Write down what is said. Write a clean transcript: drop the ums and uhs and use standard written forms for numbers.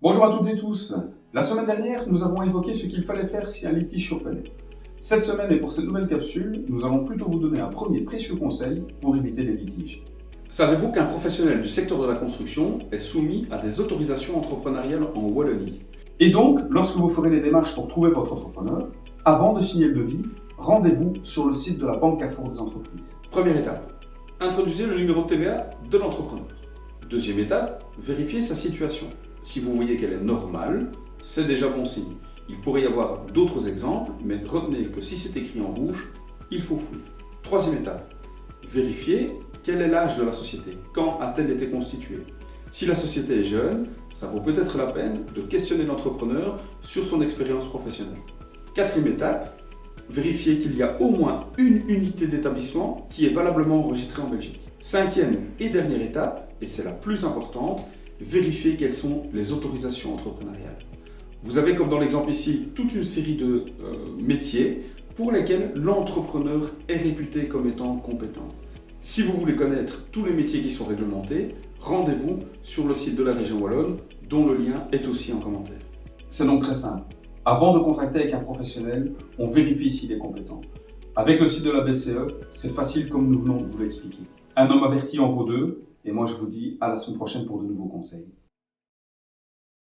Bonjour à toutes et tous. La semaine dernière, nous avons évoqué ce qu'il fallait faire si un litige survenait. Cette semaine et pour cette nouvelle capsule, nous allons plutôt vous donner un premier précieux conseil pour éviter les litiges. Savez-vous qu'un professionnel du secteur de la construction est soumis à des autorisations entrepreneuriales en Wallonie? Et donc, lorsque vous ferez les démarches pour trouver votre entrepreneur, avant de signer le devis, rendez-vous sur le site de la Banque Carrefour des entreprises. Première étape, introduisez le numéro de TVA de l'entrepreneur. Deuxième étape, vérifiez sa situation. Si vous voyez qu'elle est normale, c'est déjà bon signe. Il pourrait y avoir d'autres exemples, mais retenez que si c'est écrit en rouge, il faut fouiller. Troisième étape, vérifiez quel est l'âge de la société, quand a-t-elle été constituée. Si la société est jeune, ça vaut peut-être la peine de questionner l'entrepreneur sur son expérience professionnelle. Quatrième étape, vérifiez qu'il y a au moins une unité d'établissement qui est valablement enregistrée en Belgique. Cinquième et dernière étape, et c'est la plus importante, vérifiez quelles sont les autorisations entrepreneuriales. Vous avez, comme dans l'exemple ici, toute une série de métiers pour lesquels l'entrepreneur est réputé comme étant compétent. Si vous voulez connaître tous les métiers qui sont réglementés, rendez-vous sur le site de la région Wallonne, dont le lien est aussi en commentaire. C'est donc très simple. Avant de contracter avec un professionnel, on vérifie s'il est compétent. Avec le site de la BCE, c'est facile comme nous venons de vous l'expliquer. Un homme averti en vaut deux, et moi je vous dis à la semaine prochaine pour de nouveaux conseils.